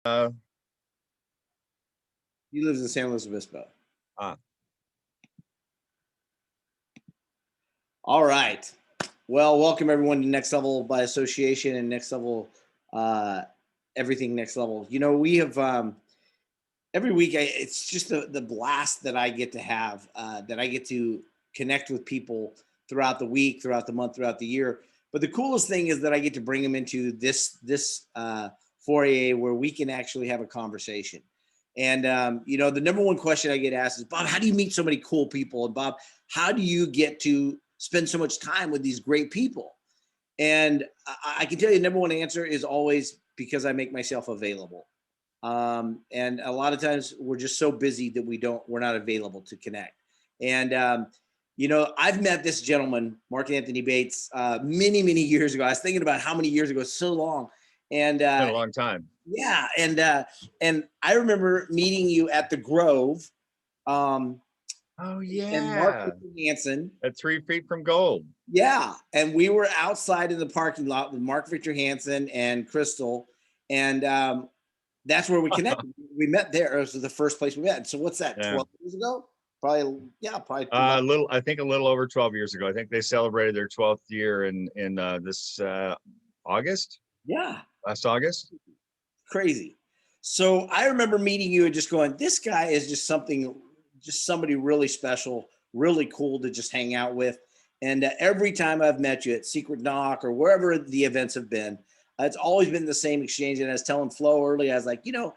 Uh, He lives in San Luis Obispo. ah, All right. Well, welcome everyone to Next Level by Association and Next Level, uh, everything Next Level. You know, we have every week. It's just the blast that I get to have, that I get to connect with people throughout the week, throughout the month, throughout the year. But the coolest thing is that I get to bring them into this foyer where we can actually have a conversation. And you know, the number one question I get asked is, Bob, how do you meet so many cool people? And Bob, how do you get to spend so much time with these great people? And I can tell you, the number one answer is always because I make myself available. And a lot of times we're just so busy that we're not available to connect. And you know, I've met this gentleman, Mark Anthony Bates, many years ago. I was thinking about how many years ago, so long. And it's been a long time. yeah, and I remember meeting you at the Grove. Um, Oh and Mark yeah, Hansen. at 3 feet from gold. Yeah, and we were outside in the parking lot with Mark Victor Hansen and Crystal, and that's where we connected. We met there. It was the first place we met. And so what's that? Yeah, 12 years ago? Probably, yeah, probably. a little. I think a little over 12 years ago. I think they celebrated their 12th year in this August. Yeah, Last August. crazy. So I remember meeting you and just going, this guy is just somebody really special, really cool to just hang out with. And every time I've met you at Secret Knock or wherever the events have been, it's always been the same exchange. And I was telling Flo earlier, I was like, you know,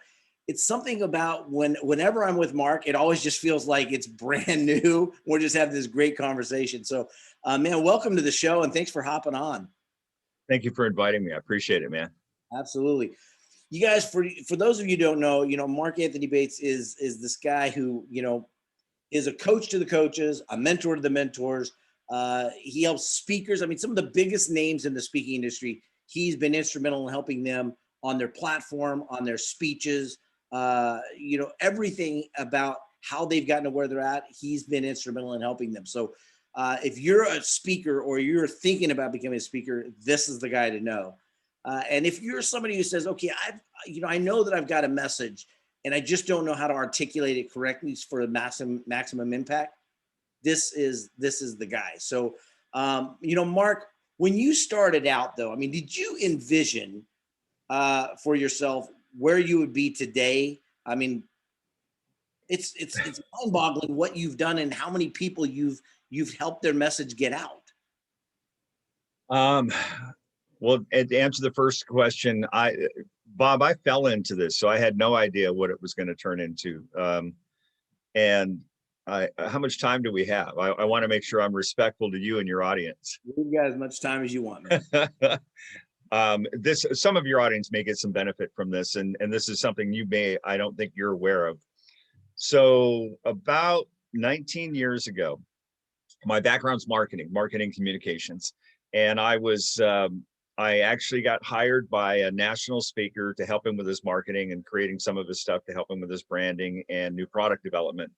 it's something about whenever I'm with Mark, it always just feels like it's brand new. We're just having this great conversation. So, man, welcome to the show and thanks for hopping on. Thank you for inviting me. I appreciate it, man. Absolutely. You guys, for those of you who don't know, you know, Mark Anthony Bates is this guy who, you know, is a coach to the coaches, a mentor to the mentors. He helps speakers. I mean, some of the biggest names in the speaking industry, he's been instrumental in helping them on their platform, on their speeches, you know, everything about how they've gotten to where they're at. He's been instrumental in helping them. So if you're a speaker or you're thinking about becoming a speaker, this is the guy to know. And if you're somebody who says, okay, I know that I've got a message and I just don't know how to articulate it correctly for a maximum impact, this is the guy. So, you know, Mark, when you started out though, I mean, did you envision for yourself where you would be today? I mean, it's mind-boggling what you've done and how many people you've helped their message get out. Um, well, to answer the first question, Bob, I fell into this, so I had no idea what it was going to turn into. And how much time do we have? I want to make sure I'm respectful to you and your audience. You've got as much time as you want, man. Some of your audience may get some benefit from this, and this is something I don't think you're aware of. So about 19 years ago, my background's marketing communications, and I actually got hired by a national speaker to help him with his marketing and creating some of his stuff to help him with his branding and new product development.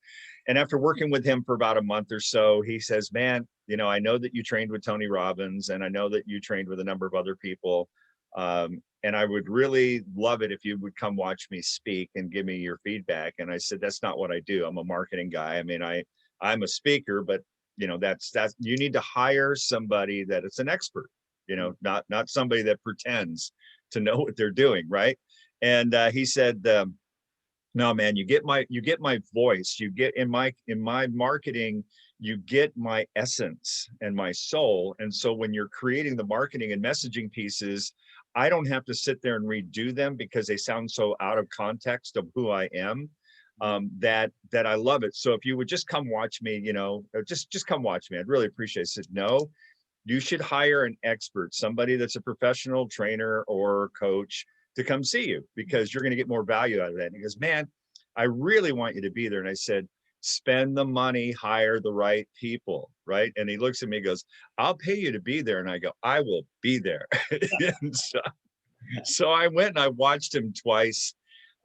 And after working with him for about a month or so, he says, man, you know, I know that you trained with Tony Robbins and I know that you trained with a number of other people. And I would really love it if you would come watch me speak and give me your feedback. And I said, that's not what I do. I'm a marketing guy. I mean, I'm a speaker, but you know, that's you need to hire somebody that is an expert, you know, not somebody that pretends to know what they're doing, right? And he said, no, man, you get my voice, you get in my marketing, you get my essence and my soul. And so when you're creating the marketing and messaging pieces, I don't have to sit there and redo them because they sound so out of context of who I am. That I love it. So if you would just come watch me, you know, just come watch me. I'd really appreciate it. I said, no, you should hire an expert, somebody that's a professional trainer or coach to come see you because you're going to get more value out of that. And he goes, man, I really want you to be there. And I said, spend the money, hire the right people, right? And he looks at me and goes, I'll pay you to be there. And I go, I will be there. And so I went and I watched him twice.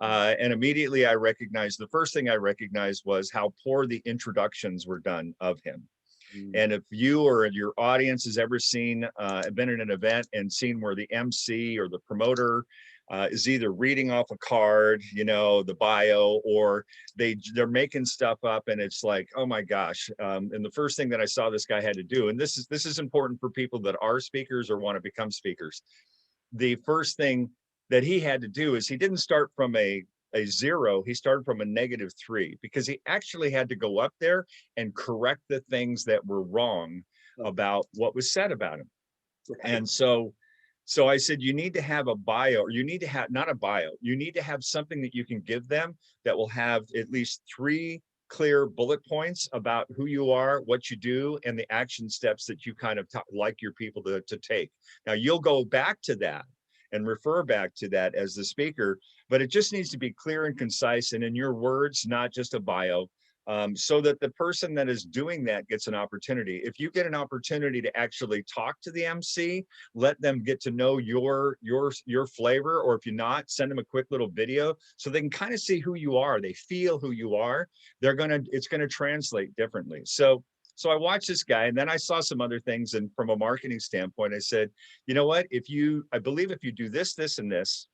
And immediately I recognized, the first thing I recognized was how poor the introductions were done of him. And if you or your audience has ever been in an event and seen where the MC or the promoter is either reading off a card, you know, the bio, or they're making stuff up, and it's like, oh my gosh. And the first thing that I saw this guy had to do, and this is important for people that are speakers or want to become speakers. The first thing that he had to do is he didn't start from a zero, he started from a -3, because he actually had to go up there and correct the things that were wrong about what was said about him. And so I said, you need to have a bio, or you need to have, not a bio, you need to have something that you can give them that will have at least 3 clear bullet points about who you are, what you do, and the action steps that you kind of like your people to take. Now you'll go back to that and refer back to that as the speaker, but it just needs to be clear and concise and in your words, not just a bio. So that the person that is doing that gets an opportunity. If you get an opportunity to actually talk to the MC, let them get to know your flavor, or if you're not, send them a quick little video so they can kind of see who you are. They feel who you are. It's gonna translate differently. So I watched this guy, and then I saw some other things, and from a marketing standpoint, I said, you know what? I believe if you do this, this, and this,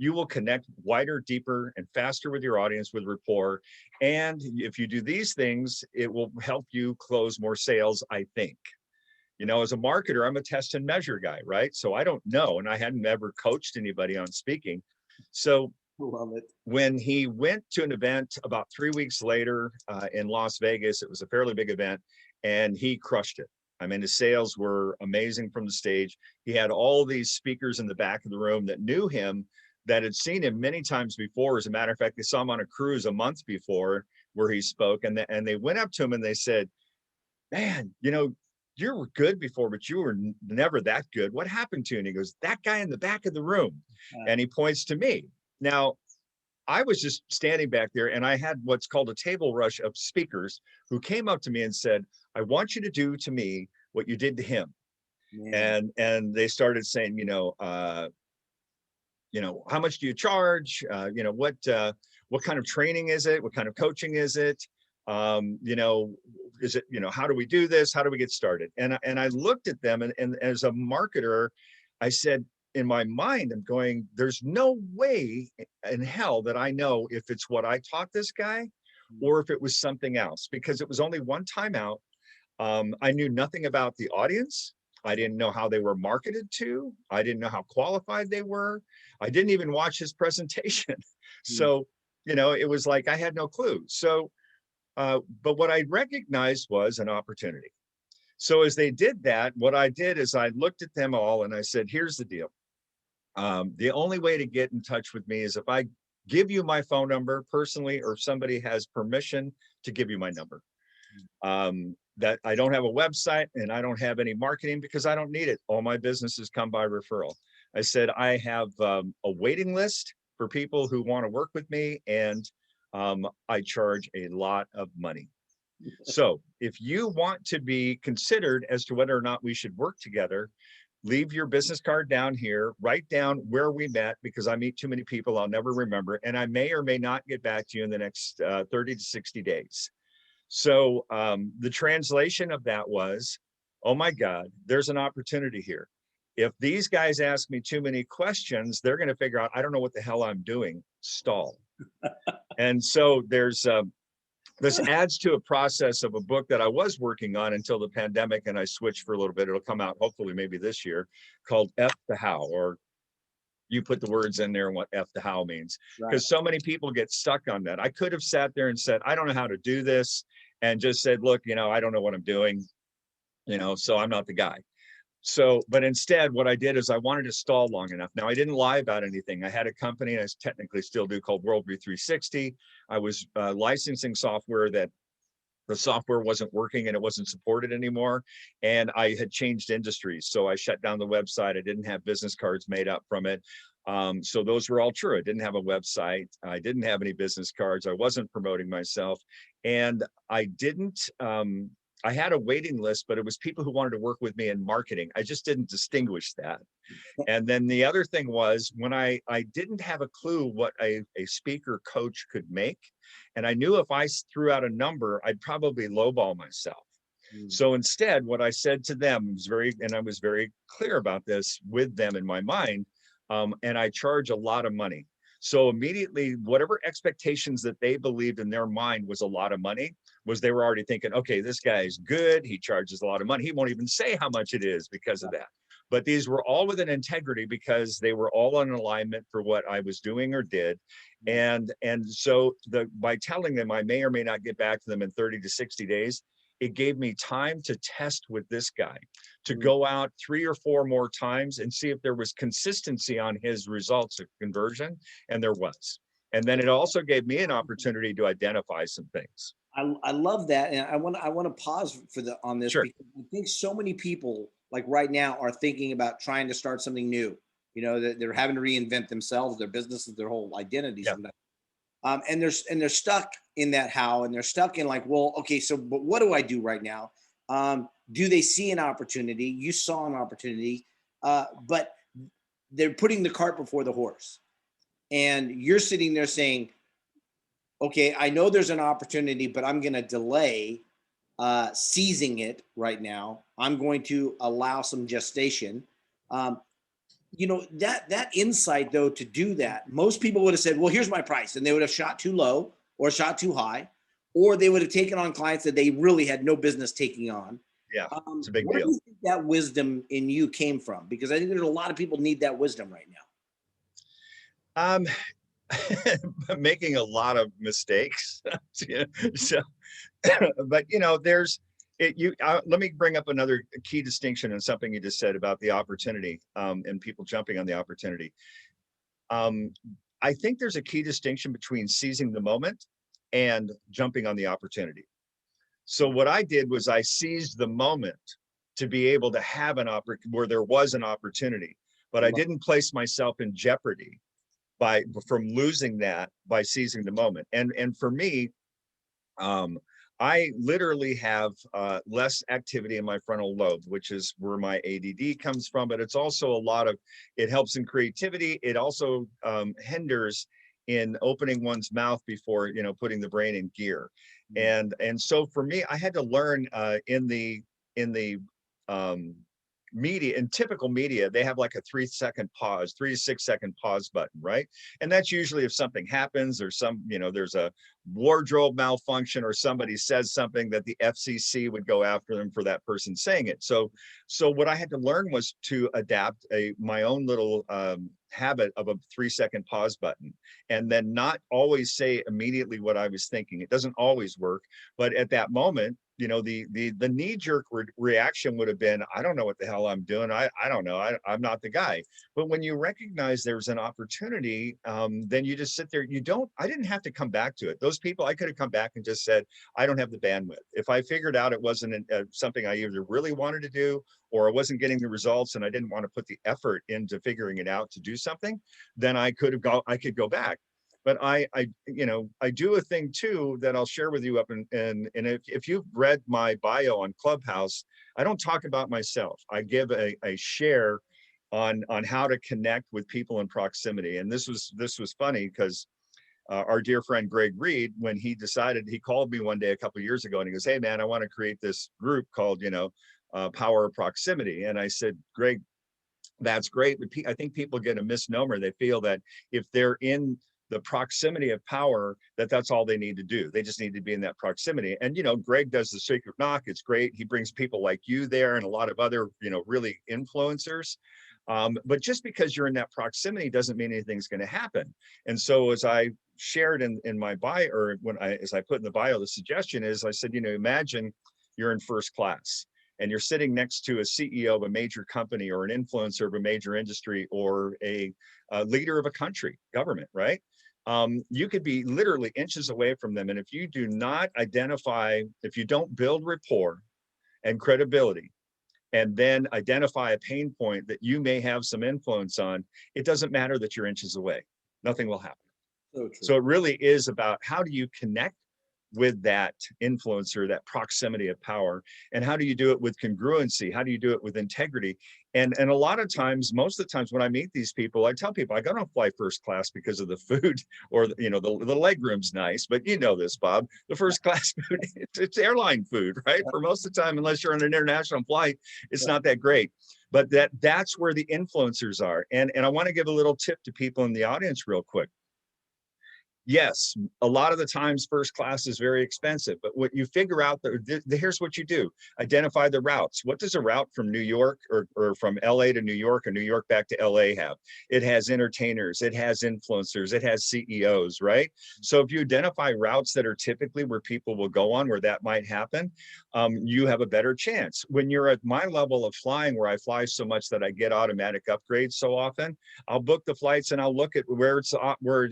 you will connect wider, deeper, and faster with your audience with rapport. And if you do these things, it will help you close more sales, I think. You know, as a marketer, I'm a test and measure guy, right? So I don't know, and I hadn't ever coached anybody on speaking. So Love it. when he went to an event about 3 weeks later in Las Vegas, it was a fairly big event, and he crushed it. I mean, his sales were amazing from the stage. He had all these speakers in the back of the room that knew him, that had seen him many times before. As a matter of fact, they saw him on a cruise a month before where he spoke, and they went up to him and they said, man, you know, you were good before, but you were never that good. What happened to you? And he goes, that guy in the back of the room. And he points to me. Now, I was just standing back there, and I had what's called a table rush of speakers who came up to me and said, I want you to do to me what you did to him. Man. And they started saying, how much do you charge? What kind of training is it? What kind of coaching is it? Is it, how do we do this? How do we get started? And I looked at them, and as a marketer, I said, in my mind, I'm going, there's no way in hell that I know if it's what I taught this guy or if it was something else, because it was only one time out. I knew nothing about the audience. I didn't know how they were marketed to. I didn't know how qualified they were. I didn't even watch his presentation. So, it was like I had no clue. So, but what I recognized was an opportunity. So as they did that, what I did is I looked at them all and I said, here's the deal. The only way to get in touch with me is if I give you my phone number personally, or if somebody has permission to give you my number. That I don't have a website and I don't have any marketing because I don't need it. All my businesses come by referral. I said, I have a waiting list for people who want to work with me, and I charge a lot of money. So if you want to be considered as to whether or not we should work together, leave your business card down here, write down where we met, because I meet too many people, I'll never remember. And I may or may not get back to you in the next 30 to 60 days. So the translation of that was, oh my God, there's an opportunity here. If these guys ask me too many questions, they're going to figure out, I don't know what the hell I'm doing, stall. And so this adds to a process of a book that I was working on until the pandemic, and I switched for a little bit. It'll come out hopefully maybe this year, called F the How, or you put the words in there and what F the how means, because so many people get stuck on that. I could have sat there and said, I don't know how to do this, and just said, look, I don't know what I'm doing, so I'm not the guy. So, but instead what I did is I wanted to stall long enough. Now, I didn't lie about anything. I had a company, and I technically still do, called Worldview 360. I was licensing software that the software wasn't working and it wasn't supported anymore. And I had changed industries. So I shut down the website. I didn't have business cards made up from it. So those were all true. I didn't have a website. I didn't have any business cards. I wasn't promoting myself. And I had a waiting list, but it was people who wanted to work with me in marketing. I just didn't distinguish that. And then the other thing was, when I didn't have a clue what a speaker coach could make. And I knew if I threw out a number, I'd probably lowball myself. So instead, what I said to them was I was very clear about this with them in my mind. and I charge a lot of money. So immediately, whatever expectations that they believed in their mind was a lot of money, was they were already thinking, okay, this guy's good. He charges a lot of money. He won't even say how much it is because of that. But these were all within integrity because they were all in alignment for what I was doing or did. And so by telling them I may or may not get back to them in 30 to 60 days, it gave me time to test with this guy, to go out 3 or 4 more times and see if there was consistency on his results of conversion, and there was. And then it also gave me an opportunity to identify some things. I love that, and I want to pause for on this Sure. because I think so many people like right now are thinking about trying to start something new. You know, that they're having to reinvent themselves, their businesses, their whole identity. Yeah. And they're stuck in that how, and they're stuck in like, well, okay, so but what do I do right now? Do they see an opportunity? You saw an opportunity, but they're putting the cart before the horse, and you're sitting there saying, okay, I know there's an opportunity, but I'm going to delay seizing it right now. I'm going to allow some gestation. You know, that insight though, to do that, most people would have said, well, here's my price. And they would have shot too low or shot too high, or they would have taken on clients that they really had no business taking on. Yeah, it's a big Where deal. do you think that wisdom in you came from? Because I think there's a lot of people need that wisdom right now. Making a lot of mistakes. So, but you know, there's it. Let me bring up another key distinction in something you just said about the opportunity, and people jumping on the opportunity. I think there's a key distinction between seizing the moment and jumping on the opportunity. So what I did was I seized the moment to be able to have an opportunity where there was an opportunity, but I didn't place myself in jeopardy from losing that by seizing the moment. And for me, I literally have less activity in my frontal lobe, which is where my ADD comes from. But it's also a lot of, it helps in creativity. It also hinders in opening one's mouth before, you know, putting the brain in gear. And so for me, I had to learn in the media, in typical media, they have like a 3-second pause, 3 to 6 second pause button, right? And that's usually if something happens or some, you know, there's a wardrobe malfunction or somebody says something that the FCC would go after them for that person saying it. So what I had to learn was to adapt my own little habit of a 3-second pause button, and then not always say immediately what I was thinking. It doesn't always work, but at that moment, you know, the knee-jerk reaction would have been, I don't know what the hell I'm doing. I don't know. I'm not the guy. But when you recognize there's an opportunity, then you just sit there. I didn't have to come back to it. Those people, I could have come back and just said, I don't have the bandwidth. If I figured out it wasn't something I either really wanted to do, or I wasn't getting the results and I didn't want to put the effort into figuring it out to do something, then I could go back. But I do a thing too that I'll share with you up and if you've read my bio on Clubhouse, I don't talk about myself. I give a share on how to connect with people in proximity. And this was funny because our dear friend Greg Reed, when he decided, he called me one day a couple of years ago and he goes, hey man, I want to create this group called, Power of Proximity. And I said, Greg, that's great. But I think people get a misnomer. They feel that if they're in the proximity of power, that's all they need to do. They just need to be in that proximity. And, Greg does the secret knock. It's great. He brings people like you there and a lot of other, really influencers. But just because you're in that proximity doesn't mean anything's going to happen. And so as I shared in my bio, or as I put in the bio, the suggestion is, I said, imagine you're in first class and you're sitting next to a CEO of a major company or an influencer of a major industry or a leader of a country, government, right? You could be literally inches away from them. And if you do not identify, if you don't build rapport and credibility, and then identify a pain point that you may have some influence on, it doesn't matter that you're inches away. Nothing will happen. So true. So it really is about how do you connect with that influencer, that proximity of power, and how do you do it with congruency? How do you do it with integrity? And a lot of times, most of the times when I meet these people, I tell people I don't fly first class because of the food or the leg room's nice, but you know this, Bob, the first class food, it's airline food, right? For most of the time, unless you're on an international flight, it's not that great. But that's where the influencers are. And I want to give a little tip to people in the audience real quick. Yes, a lot of the times first class is very expensive, but what you figure out, here's what you do. Identify the routes. What does a route from New York or from LA to New York or New York back to LA have? It has entertainers, it has influencers, it has CEOs, right? So if you identify routes that are typically where people will go on, where that might happen, you have a better chance. When you're at my level of flying, where I fly so much that I get automatic upgrades so often, I'll book the flights and I'll look at where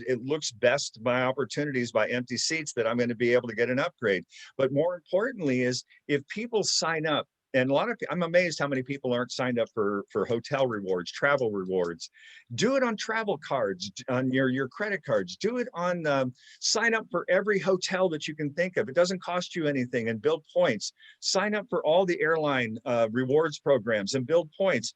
it looks best, my opportunities by empty seats, that I'm going to be able to get an upgrade. But more importantly is if people sign up, and I'm amazed how many people aren't signed up for hotel rewards, travel rewards. Do it on travel cards, on your credit cards. Do it on, sign up for every hotel that you can think of. It doesn't cost you anything, and build points. Sign up for all the airline rewards programs and build points.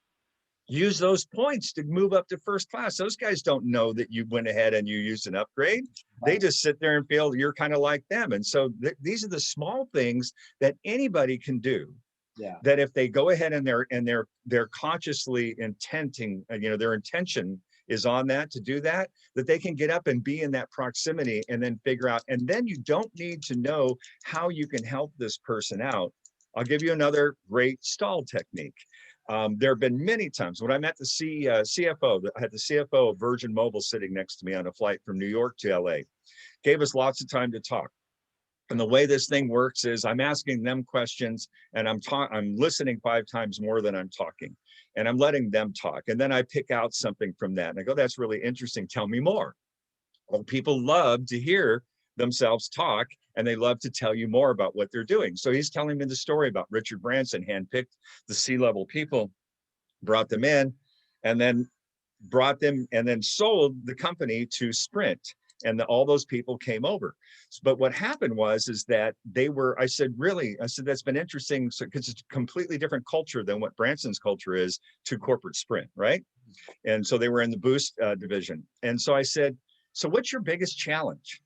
Use those points to move up to first class. Those guys don't know that you went ahead and you used an upgrade. They just sit there and feel you're kind of like them. And so these are the small things that anybody can do. Yeah. That if they go ahead and they're consciously intenting, their intention is on that, to do that, that they can get up and be in that proximity and then figure out. And then you don't need to know how you can help this person out. I'll give you another great stall technique. There have been many times when I met the CFO, I had the CFO of Virgin Mobile sitting next to me on a flight from New York to LA, gave us lots of time to talk. And the way this thing works is I'm asking them questions and I'm listening 5 times more than I'm talking, and I'm letting them talk. And then I pick out something from that and I go, that's really interesting. Tell me more. Well, people love to hear themselves talk, and they love to tell you more about what they're doing. So he's telling me the story about Richard Branson handpicked the C-level people, brought them in, and then sold the company to Sprint. And all those people came over. But what happened is that I said, that's been interesting. So, because it's a completely different culture than what Branson's culture is to corporate Sprint, right? And so they were in the Boost division. And so I said, so what's your biggest challenge?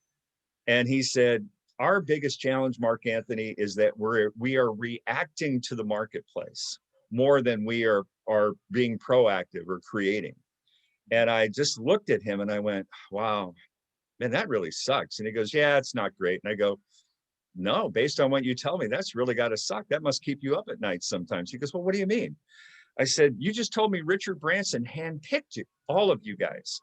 And he said, our biggest challenge, Mark Anthony, is that we are reacting to the marketplace more than we are being proactive or creating. And I just looked at him and I went, wow, man, that really sucks. And he goes, yeah, it's not great. And I go, no, based on what you tell me, that's really got to suck. That must keep you up at night sometimes. He goes, well, what do you mean? I said, you just told me Richard Branson handpicked you, all of you guys.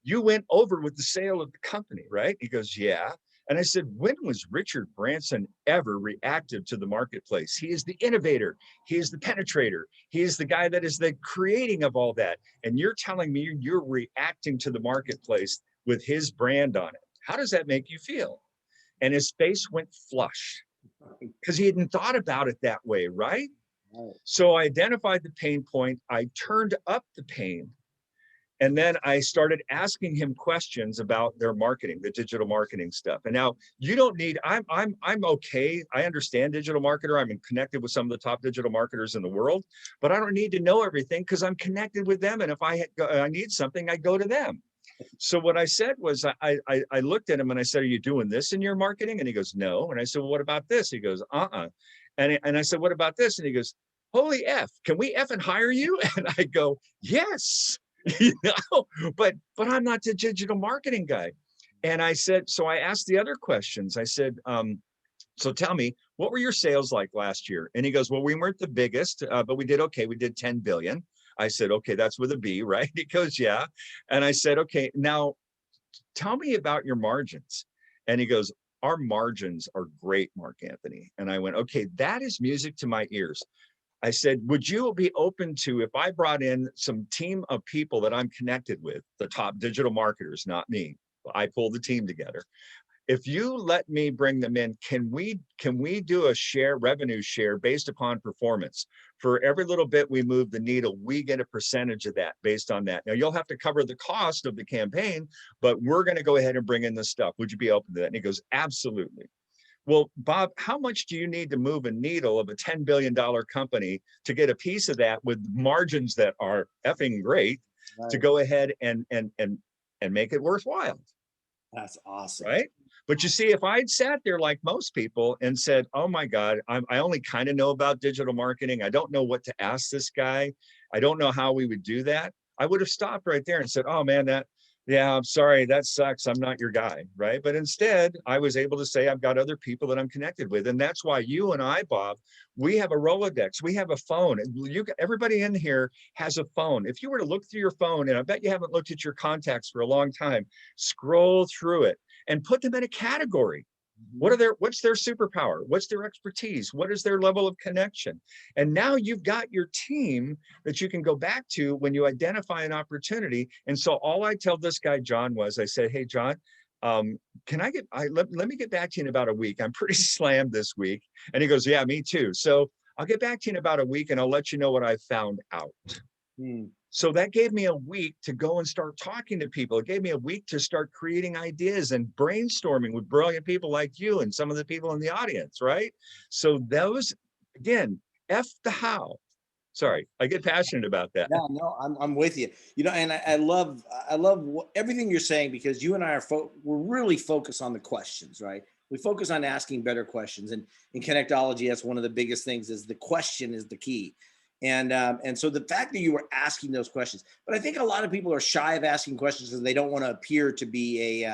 You went over with the sale of the company, right? He goes, yeah. And I said, when was Richard Branson ever reactive to the marketplace? He is the innovator. He is the penetrator. He is the guy that is the creating of all that. And you're telling me you're reacting to the marketplace with his brand on it. How does that make you feel? And his face went flush because he hadn't thought about it that way, right? So I identified the pain point. I turned up the pain. And then I started asking him questions about their marketing, the digital marketing stuff. And now you don't need, I'm okay. I understand digital marketer. I'm connected with some of the top digital marketers in the world, but I don't need to know everything because I'm connected with them. And if I need something, I go to them. So what I said was, I looked at him and I said, are you doing this in your marketing? And he goes, no. And I said, well, what about this? He goes, uh-uh. And I said, what about this? And he goes, holy F, can we F and hire you? And I go, yes. But I'm not the digital marketing guy. And I said, so I asked the other questions. I said, so tell me, what were your sales like last year? And he goes, well, we weren't the biggest, but we did okay. We did 10 billion. I said, okay, that's with a B, right? He goes, yeah. And I said, okay, now tell me about your margins. And he goes, our margins are great, Mark Anthony. And I went, okay, that is music to my ears. I said, would you be open to, if I brought in some team of people that I'm connected with, the top digital marketers, not me, I pulled the team together. If you let me bring them in, can we do a revenue share based upon performance? For every little bit we move the needle, we get a percentage of that based on that. Now you'll have to cover the cost of the campaign, but we're going to go ahead and bring in this stuff. Would you be open to that? And he goes, absolutely. Well, Bob, how much do you need to move a needle of a $10 billion company to get a piece of that with margins that are effing great, right, to go ahead and make it worthwhile? That's awesome. right? But you see, if I'd sat there like most people and said, oh my God, I only kind of know about digital marketing. I don't know what to ask this guy. I don't know how we would do that. I would have stopped right there and said, oh man, yeah, I'm sorry, that sucks. I'm not your guy, right? But instead, I was able to say, I've got other people that I'm connected with. And that's why you and I, Bob, we have a Rolodex, we have a phone. Everybody in here has a phone. If you were to look through your phone, and I bet you haven't looked at your contacts for a long time, scroll through it and put them in a category. What's their superpower? What's their expertise? What is their level of connection? And now you've got your team that you can go back to when you identify an opportunity. And so all I tell this guy, John, was I said, hey, John, let me get back to you in about a week. I'm pretty slammed this week. And he goes, yeah, me too. So I'll get back to you in about a week and I'll let you know what I found out. So that gave me a week to go and start talking to people. It gave me a week to start creating ideas and brainstorming with brilliant people like you and some of the people in the audience, right? So those, again, F the how. Sorry, I get passionate about that. No, I'm with you. You know, and I love everything you're saying, because you and I we're really focused on the questions, right? We focus on asking better questions, and in connectology, that's one of the biggest things. Is the question is the key. And so the fact that you were asking those questions, but I think a lot of people are shy of asking questions because they don't want to appear to be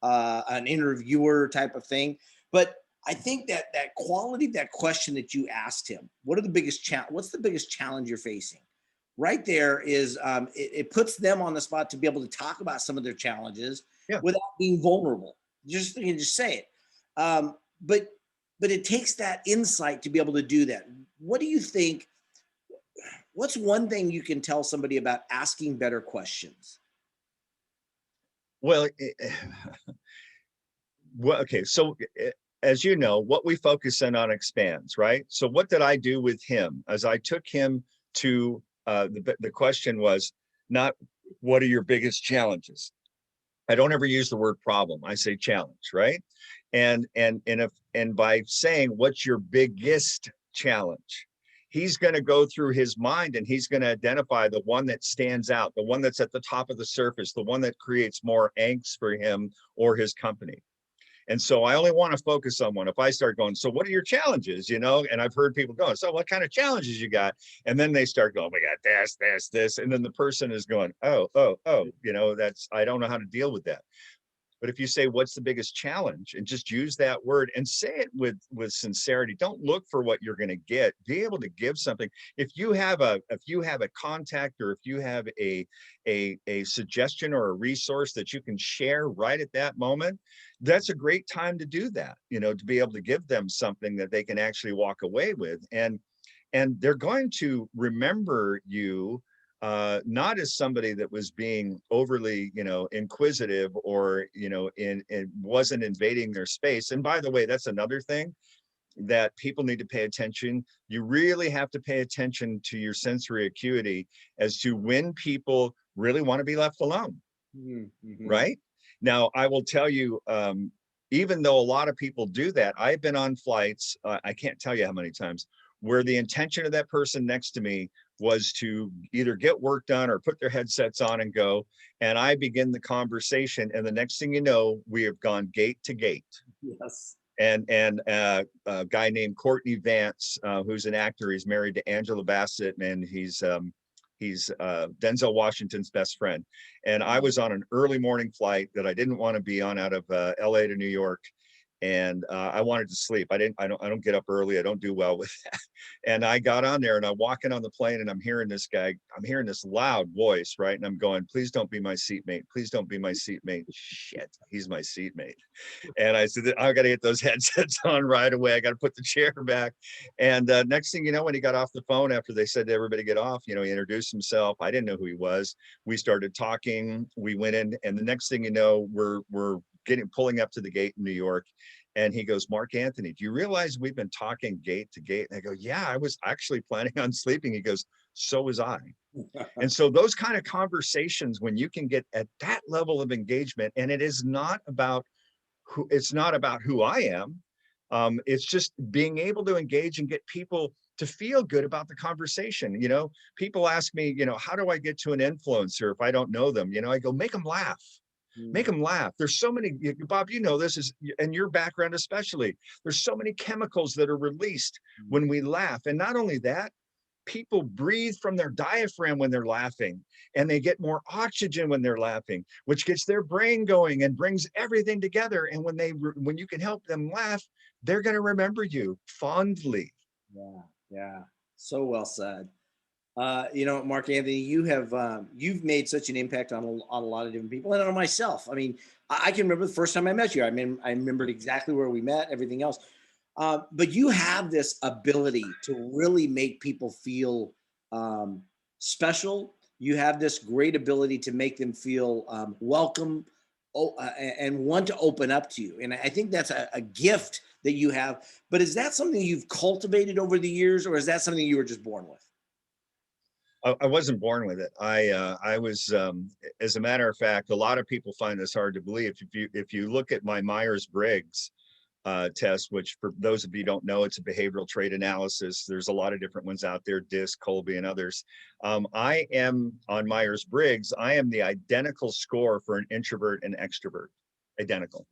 an interviewer type of thing. But I think that quality of that question that you asked him, what's the biggest challenge you're facing? Right there is it puts them on the spot to be able to talk about some of their challenges without being vulnerable. You can just say it. But it takes that insight to be able to do that. What do you think? What's one thing you can tell somebody about asking better questions? Well, okay. So as you know, what we focus in on expands, right? So what did I do with him? As I took him to, the question was not, what are your biggest challenges? I don't ever use the word problem. I say challenge, right? And by saying, what's your biggest challenge? He's going to go through his mind and he's going to identify the one that stands out, the one that's at the top of the surface, the one that creates more angst for him or his company. And so I only want to focus on one. If I start going, so what are your challenges? You know, and I've heard people go, so what kind of challenges you got? And then they start going, we got this. And then the person is going, oh, you know, I don't know how to deal with that. But if you say, what's the biggest challenge, and just use that word and say it with sincerity, don't look for what you're going to get, be able to give something. If you have a contact, or if you have a suggestion or a resource that you can share right at that moment, that's a great time to do that, you know, to be able to give them something that they can actually walk away with. And they're going to remember you, not as somebody that was being overly, you know, inquisitive, or, you know, wasn't invading their space. And by the way, that's another thing that people need to pay attention. You really have to pay attention to your sensory acuity as to when people really want to be left alone. Mm-hmm. Right? Now, I will tell you, even though a lot of people do that, I've been on flights, I can't tell you how many times, where the intention of that person next to me was to either get work done or put their headsets on and go. And I begin the conversation, and the next thing you know, we have gone gate to gate. Yes. And a guy named Courtney Vance, who's an actor, he's married to Angela Bassett, and he's Denzel Washington's best friend. And I was on an early morning flight that I didn't want to be on, out of LA to New York. And I wanted to sleep. I don't get up early. I don't do well with that. And I got on there, and I'm walking on the plane, and I'm hearing this loud voice, right? And I'm going, please don't be my seatmate. Please don't be my seatmate. Shit, he's my seatmate. And I said, I got to get those headsets on right away. I got to put the chair back. And next thing you know, when he got off the phone, after they said to everybody get off, you know, he introduced himself. I didn't know who he was. We started talking. We went in, and the next thing you know, we're pulling up to the gate in New York. And he goes, Mark Anthony, do you realize we've been talking gate to gate? And I go, yeah, I was actually planning on sleeping. He goes, so was I. And so those kind of conversations, when you can get at that level of engagement, and it's not about who I am. It's just being able to engage and get people to feel good about the conversation. You know, people ask me, you know, how do I get to an influencer if I don't know them? You know, I go, make them laugh. Make them laugh. There's so many, Bob, you know, this is, and your background especially, there's so many chemicals that are released when we laugh. And not only that, people breathe from their diaphragm when they're laughing, and they get more oxygen when they're laughing, which gets their brain going and brings everything together. And when you can help them laugh, they're going to remember you fondly. Yeah, yeah. So well said. Mark Anthony, you've made such an impact on a lot of different people, and on myself. I mean, I can remember the first time I met you. I mean, I remembered exactly where we met, everything else. But you have this ability to really make people feel special. You have this great ability to make them feel welcome, and want to open up to you. And I think that's a gift that you have. But is that something you've cultivated over the years, or is that something you were just born with? I wasn't born with it. I was, as a matter of fact, a lot of people find this hard to believe. If you look at my Myers-Briggs test, which for those of you who don't know, it's a behavioral trait analysis. There's a lot of different ones out there, DISC, Colby, and others. I am on Myers-Briggs. I am the identical score for an introvert and extrovert, identical.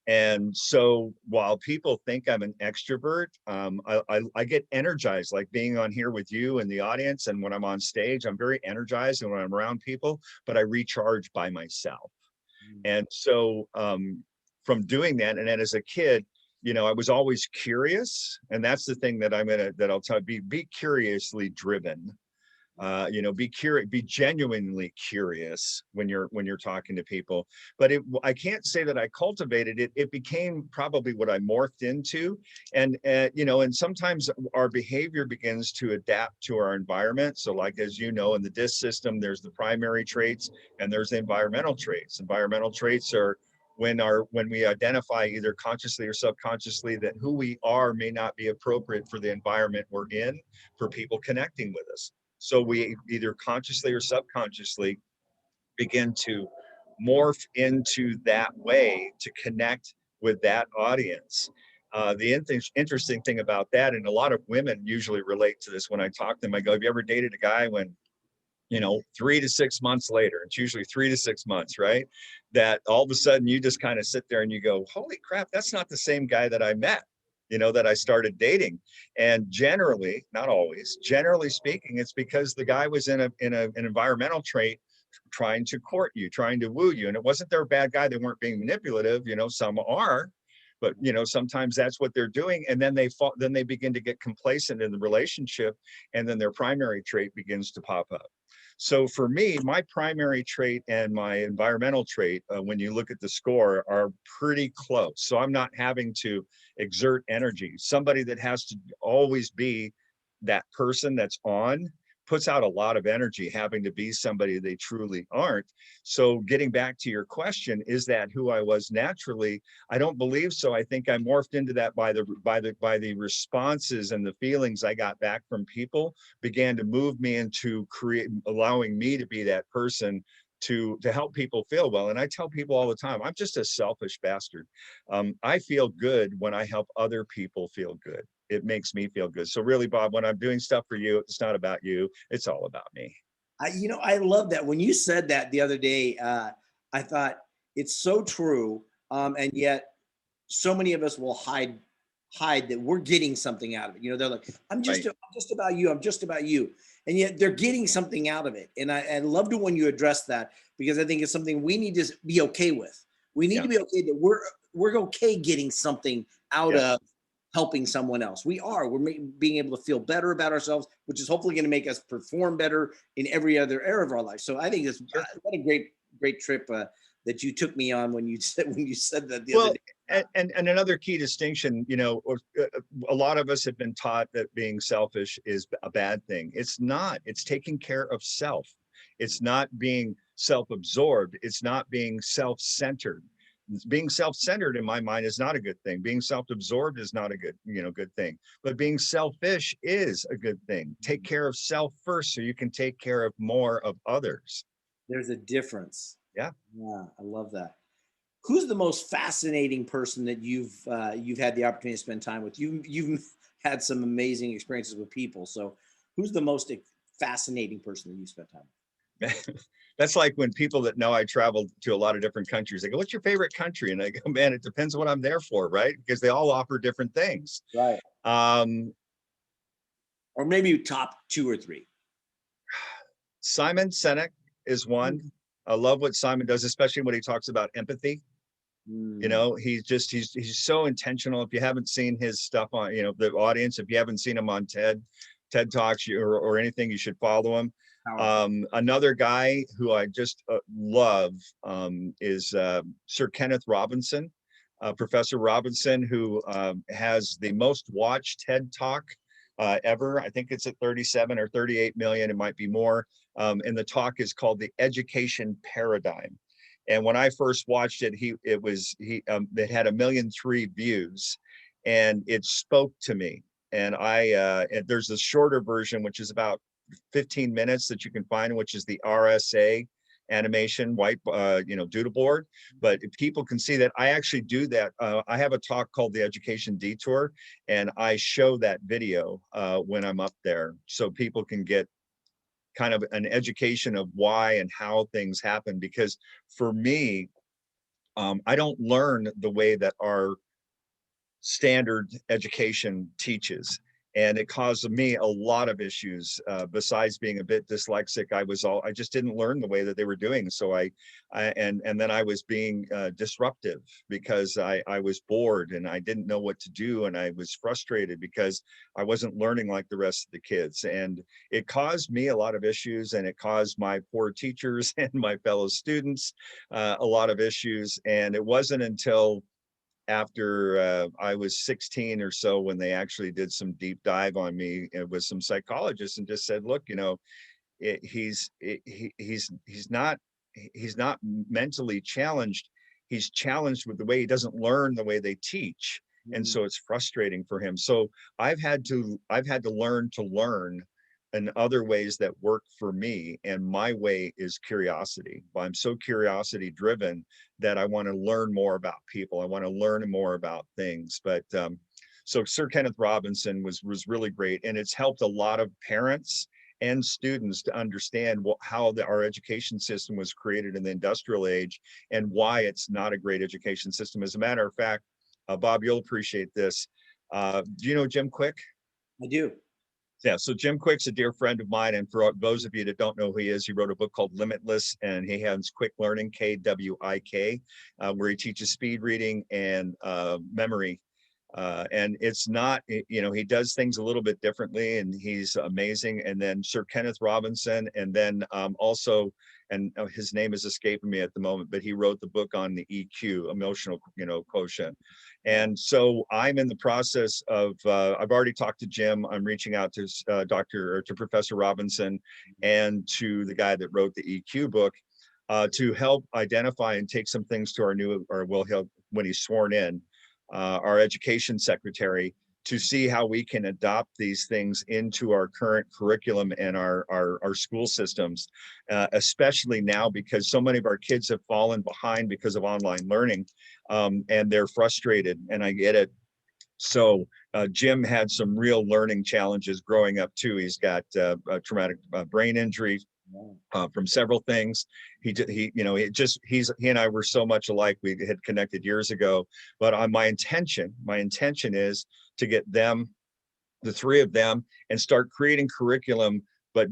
And so while people think I'm an extrovert, I get energized, like being on here with you and the audience. And when I'm on stage, I'm very energized, and when I'm around people, but I recharge by myself. And so from doing that, and then as a kid, you know, I was always curious. And that's the thing that I'll tell you, be curiously driven. Be curious, be genuinely curious when you're talking to people. But I can't say that I cultivated it. It became probably what I morphed into. And and sometimes our behavior begins to adapt to our environment. So like, as you know, in the DISC system, there's the primary traits and there's the environmental traits. Environmental traits are when we identify either consciously or subconsciously that who we are may not be appropriate for the environment we're in, for people connecting with us. So we either consciously or subconsciously begin to morph into that way to connect with that audience. The interesting thing about that, and a lot of women usually relate to this when I talk to them, I go, have you ever dated a guy when, 3 to 6 months later, it's usually 3 to 6 months, right? That all of a sudden you just kind of sit there and you go, holy crap, that's not the same guy that I met, that I started dating. And generally, not always, generally speaking, it's because the guy was in an environmental trait trying to court you, trying to woo you. And it wasn't they're a bad guy. They weren't being manipulative, some are, but sometimes that's what they're doing. And then they begin to get complacent in the relationship, and then their primary trait begins to pop up. So for me, my primary trait and my environmental trait, when you look at the score, are pretty close. So I'm not having to exert energy. Somebody that has to always be that person that's on puts out a lot of energy having to be somebody they truly aren't. So getting back to your question, is that who I was naturally? I don't believe so. I think I morphed into that by the responses and the feelings I got back from people began to move me into allowing me to be that person to help people feel well. And I tell people all the time, I'm just a selfish bastard. I feel good when I help other people feel good. It makes me feel good. So really, Bob, when I'm doing stuff for you, it's not about you. It's all about me. I love that. When you said that the other day, I thought it's so true. And yet so many of us will hide that we're getting something out of it. They're like, I'm just about you. I'm just about you. And yet they're getting something out of it. And I loved it when you addressed that, because I think it's something we need to be okay with. We need to be okay that we're okay getting something out of helping someone else. We're being able to feel better about ourselves, which is hopefully going to make us perform better in every other area of our life. So I think it's what a great trip that you took me on when you said that the other day. And another key distinction, a lot of us have been taught that being selfish is a bad thing. It's not. It's taking care of self. It's not being self-absorbed. It's not being self-centered. Being self-centered in my mind is not a good thing. Being self-absorbed is not a good thing. But being selfish is a good thing. Take care of self first so you can take care of more of others. There's a difference. Yeah, I love that. Who's the most fascinating person that you've had the opportunity to spend time with? You've had some amazing experiences with people. So who's the most fascinating person that you spent time with? That's like when people that know I traveled to a lot of different countries, they go, what's your favorite country? And I go, man, it depends what I'm there for, right? Because they all offer different things. Right. Um, Or maybe top 2 or 3. Simon Sinek is one. I love what Simon does, especially when he talks about empathy. You know, he's so intentional. If you haven't seen his stuff on, you know, the audience, if you haven't seen him on TED Talks or anything, you should follow him. Another guy who I just love is Sir Kenneth Robinson, Professor Robinson, who has the most watched TED Talk ever. I think it's at 37 or 38 million. It might be more. And the talk is called The Education Paradigm. And when I first watched it, it had 1.3 million views, and it spoke to me. And there's a shorter version, which is about 15 minutes that you can find, which is the RSA animation doodle board. But if people can see that, I actually do that. I have a talk called the Education Detour, and I show that video when I'm up there, so people can get kind of an education of why and how things happen. Because for me, I don't learn the way that our standard education teaches. And it caused me a lot of issues. Besides being a bit dyslexic, I just didn't learn the way that they were doing. So and then I was being disruptive because I was bored and I didn't know what to do. And I was frustrated because I wasn't learning like the rest of the kids. And it caused me a lot of issues, and it caused my poor teachers and my fellow students a lot of issues. And it wasn't until after I was 16 or so when they actually did some deep dive on me with some psychologists and just said, look, you know, he's not mentally challenged. He's challenged with the way he doesn't learn the way they teach. And so it's frustrating for him. So I've had to learn in other ways that work for me. And my way is curiosity. I'm so curiosity driven that I want to learn more about people. I want to learn more about things. But so Sir Kenneth Robinson was really great. And it's helped a lot of parents and students to understand how our education system was created in the industrial age and why it's not a great education system. As a matter of fact, Bob, you'll appreciate this. Do you know Jim Quick? I do. Yeah, so Jim Quick's a dear friend of mine, and for those of you that don't know who he is, he wrote a book called Limitless, and he has Quick Learning, KWIK, where he teaches speed reading and memory. And it's not, you know, he does things a little bit differently, and he's amazing. And then Sir Kenneth Robinson, and then also, and his name is escaping me at the moment, but he wrote the book on the EQ, emotional, quotient. And so I'm in the process of, I've already talked to Jim. I'm reaching out to to Professor Robinson and to the guy that wrote the EQ book to help identify and take some things to when he's sworn in, our education secretary, to see how we can adopt these things into our current curriculum and our school systems, especially now because so many of our kids have fallen behind because of online learning, and they're frustrated, and I get it. So Jim had some real learning challenges growing up too. He's got a traumatic brain injury from several things. He and I were so much alike. We had connected years ago, but my intention is to get them, the three of them, and start creating curriculum, but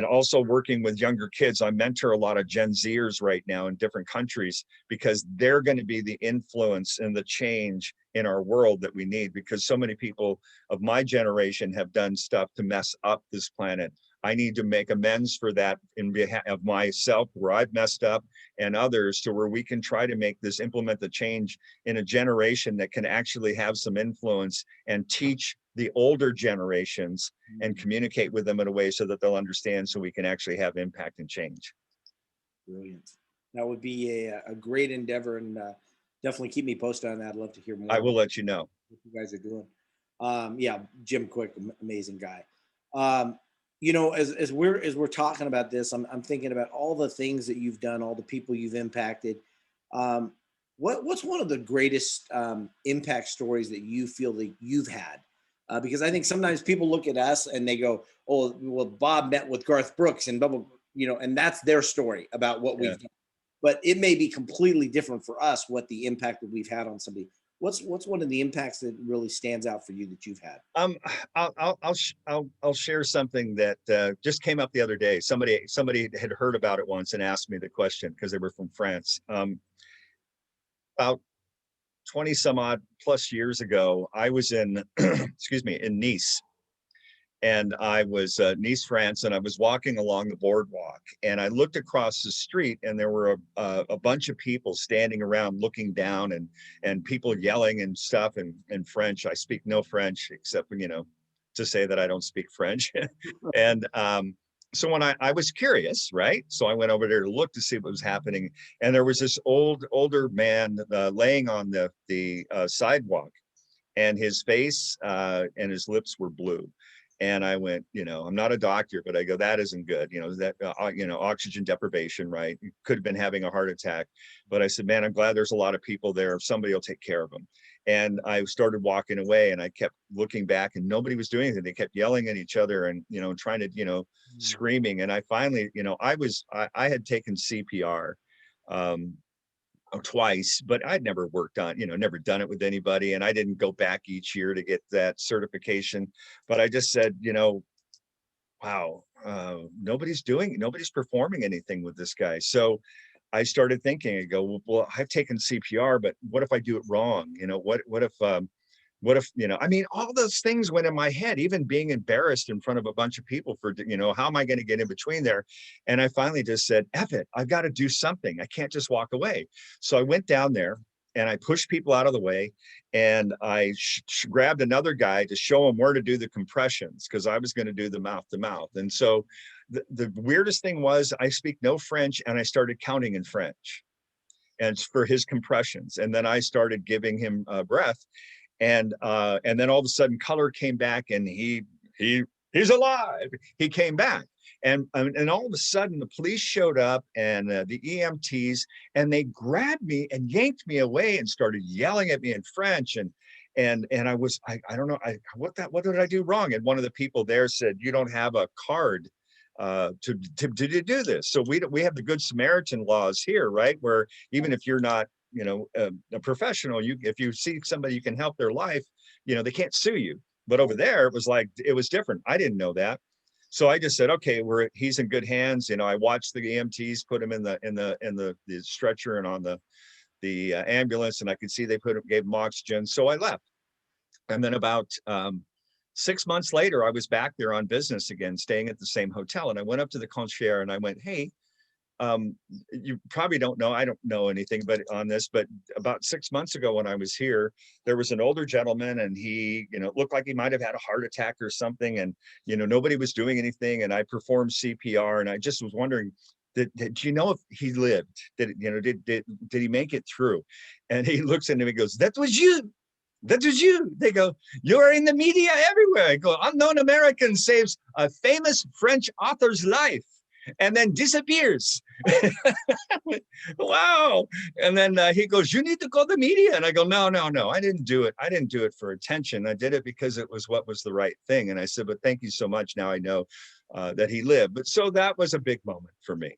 also working with younger kids. I mentor a lot of Gen Zers right now in different countries because they're going to be the influence and the change in our world that we need, because so many people of my generation have done stuff to mess up this planet. I need to make amends for that in behalf of myself, where I've messed up, and others, to where we can try to implement the change in a generation that can actually have some influence and teach the older generations and communicate with them in a way so that they'll understand, so we can actually have impact and change. Brilliant. That would be a great endeavor, and definitely keep me posted on that. I'd love to hear more. I will let you know what you guys are doing. Yeah, Jim Quick, amazing guy. As we're talking about this, I'm thinking about all the things that you've done, all the people you've impacted. What's one of the greatest impact stories that you feel that you've had? Because I think sometimes people look at us and they go, "Oh, well, Bob met with Garth Brooks and blah, blah." and that's their story about what Yeah. we've done. But it may be completely different for us what the impact that we've had on somebody. What's one of the impacts that really stands out for you that you've had? Um, I'll share something that just came up the other day. Somebody had heard about it once and asked me the question because they were from France. About 20 some odd plus years ago, I was in, excuse me, in Nice, and I was Nice, France, and I was walking along the boardwalk, and I looked across the street, and there were a bunch of people standing around, looking down, and people yelling and stuff in French. I speak no French except to say that I don't speak French, and so when I was curious, right? So I went over there to look to see what was happening, and there was this older man laying on the sidewalk, and his face and his lips were blue. And I went, I'm not a doctor, but I go, that isn't good. That, oxygen deprivation, right? He could have been having a heart attack. But I said, man, I'm glad there's a lot of people there. Somebody will take care of him. And I started walking away, and I kept looking back, and nobody was doing anything. They kept yelling at each other and, trying to, screaming. And I finally, I had taken CPR. Twice, but I'd never worked on, never done it with anybody. And I didn't go back each year to get that certification. But I just said, wow, nobody's performing anything with this guy. So I started thinking, I go, well, I've taken CPR, but what if I do it wrong? What if, I mean, all those things went in my head, even being embarrassed in front of a bunch of people for, how am I going to get in between there? And I finally just said, F it, I've got to do something. I can't just walk away. So I went down there and I pushed people out of the way, and I grabbed another guy to show him where to do the compressions, because I was going to do the mouth to mouth. And so the weirdest thing was, I speak no French, and I started counting in French and for his compressions. And then I started giving him breath. And then all of a sudden color came back, and he's alive. He came back, and all of a sudden the police showed up, and the EMTs, and they grabbed me and yanked me away and started yelling at me in French. And I was, I don't know, what did I do wrong? And one of the people there said, you don't have a card to do this. So we have the Good Samaritan laws here, right? Where even if you're not a professional, if you see somebody you can help their life, they can't sue you. But over there it was different. I didn't know that. So I just said, okay, he's in good hands. I watched the EMTs put him in the stretcher and on the ambulance, and I could see they gave him oxygen. So I left. And then about 6 months later, I was back there on business again, staying at the same hotel. And I went up to the concierge and I went, hey, you probably don't know, I don't know anything but on this, but about 6 months ago when I was here, there was an older gentleman, and he, looked like he might have had a heart attack or something. And, nobody was doing anything. And I performed CPR, and I just was wondering, do you know if he lived? Did he make it through? And he looks at him and goes, that was you. That was you. They go, you're in the media everywhere. I go, unknown American saves a famous French author's life and then disappears. Wow. And then he goes, you need to call the media. And I go, no, I didn't do it. I didn't do it for attention. I did it because it was what was the right thing. And I said, but thank you so much. Now I know that he lived. But so that was a big moment for me.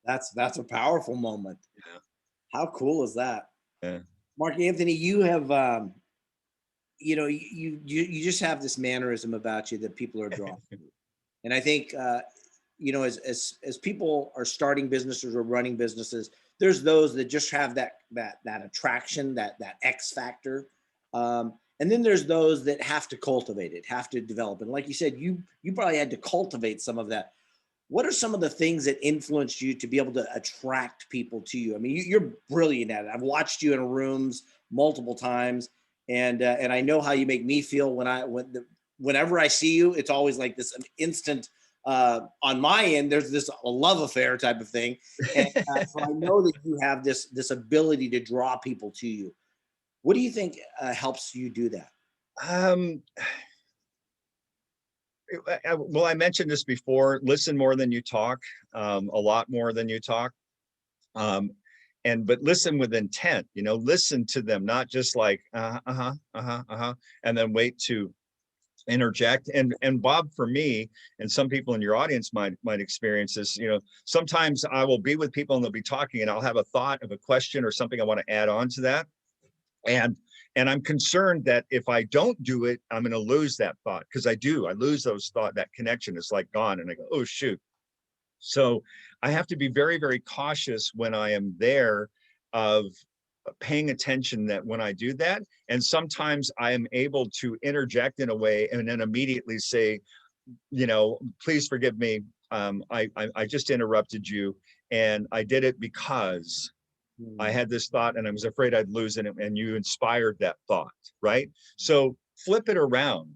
That's a powerful moment. Yeah. How cool is that? Yeah. Mark Anthony, you have you just have this mannerism about you that people are drawn to. And I think as people are starting businesses or running businesses, there's those that just have that attraction, that X factor. And then there's those that have to cultivate it, have to develop. And like you said, you probably had to cultivate some of that. What are some of the things that influenced you to be able to attract people to you? I mean, you're brilliant at it. I've watched you in rooms multiple times, and I know how you make me feel whenever I see you. It's always like this an instant. On my end, there's this a love affair type of thing, and so I know that you have this ability to draw people to you. What do you think helps you do that? Well, I mentioned this before. Listen more than you talk, a lot more than you talk, but listen with intent. Listen to them, not just like and then wait to interject. And Bob, for me, and some people in your audience might experience this, sometimes I will be with people and they'll be talking and I'll have a thought of a question or something I want to add on to that. And I'm concerned that if I don't do it, I'm going to lose that thought, because I lose that connection is like gone, and I go, oh shoot. So I have to be very, very cautious when I am there of paying attention that when I do that. And sometimes I am able to interject in a way and then immediately say, please forgive me. I just interrupted you, and I did it because I had this thought and I was afraid I'd lose it, and you inspired that thought, right? So flip it around,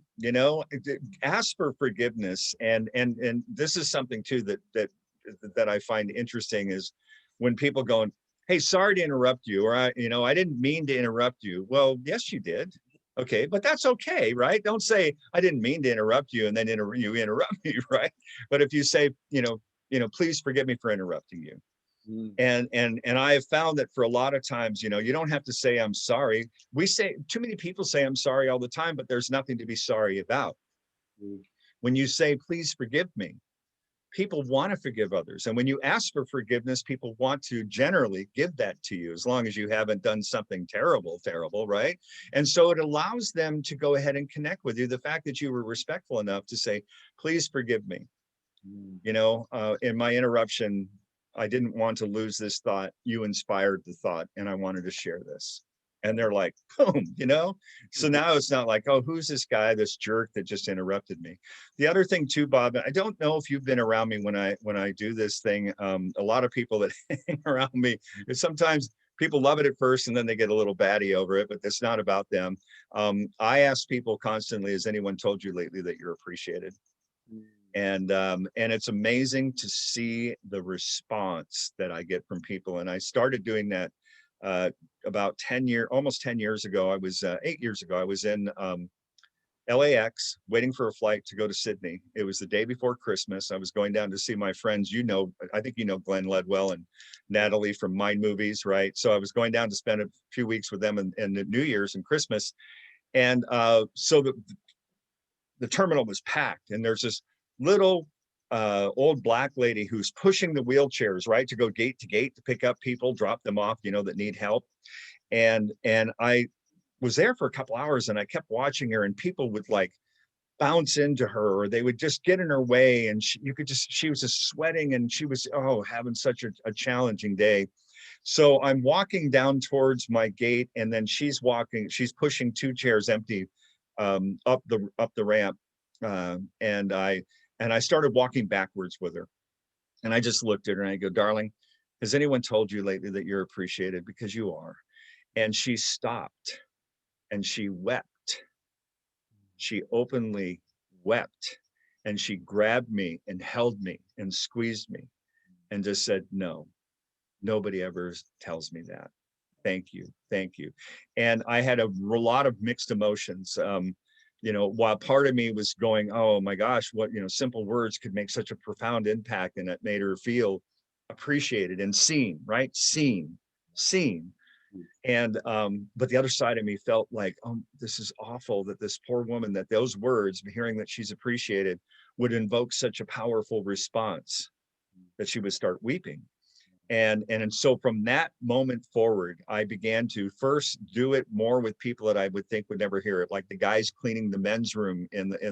ask for forgiveness. And this is something too that I find interesting, is when people going, hey, sorry to interrupt you, or I didn't mean to interrupt you. Well, yes, you did. Okay, but that's okay, right? Don't say I didn't mean to interrupt you and then you interrupt me, right? But if you say, please forgive me for interrupting you. And I have found that for a lot of times, you don't have to say I'm sorry. Too many people say I'm sorry all the time, but there's nothing to be sorry about. When you say, please forgive me, people want to forgive others. And when you ask for forgiveness, people want to generally give that to you, as long as you haven't done something terrible, right? And so it allows them to go ahead and connect with you. The fact that you were respectful enough to say, please forgive me. In my interruption, I didn't want to lose this thought. You inspired the thought, and I wanted to share this. And they're like, boom, So now it's not like, oh, who's this guy, this jerk that just interrupted me? The other thing too, Bob, I don't know if you've been around me when I do this thing. A lot of people that hang around me, sometimes people love it at first and then they get a little batty over it, but it's not about them. I ask people constantly, has anyone told you lately that you're appreciated? And it's amazing to see the response that I get from people. And I started doing that about almost 10 years ago. I was 8 years ago. I was in LAX waiting for a flight to go to Sydney. It was the day before Christmas. I was going down to see my friends. I think Glenn Ledwell and Natalie from Mind Movies, right? So I was going down to spend a few weeks with them in New Year's and Christmas. And so the terminal was packed, and there's this little old black lady who's pushing the wheelchairs, right, to go gate to gate to pick up people, drop them off, that need help. And I was there for a couple hours, and I kept watching her, and people would like bounce into her, or they would just get in her way, and she was just sweating, and she was having such a challenging day. So I'm walking down towards my gate, and then she's pushing 2 chairs empty up the ramp, and I started walking backwards with her, and I just looked at her and I go, darling, has anyone told you lately that you're appreciated? Because you are. And she stopped and she wept. She openly wept, and she grabbed me and held me and squeezed me and just said, no, nobody ever tells me that. Thank you. Thank you. And I had a lot of mixed emotions. While part of me was going, oh my gosh, what, simple words could make such a profound impact. And it made her feel appreciated and seen, right? Seen. And, but the other side of me felt like, oh, this is awful that this poor woman, that those words, hearing that she's appreciated, would invoke such a powerful response that she would start weeping. And so from that moment forward, I began to first do it more with people that I would think would never hear it, like the guys cleaning the men's room in the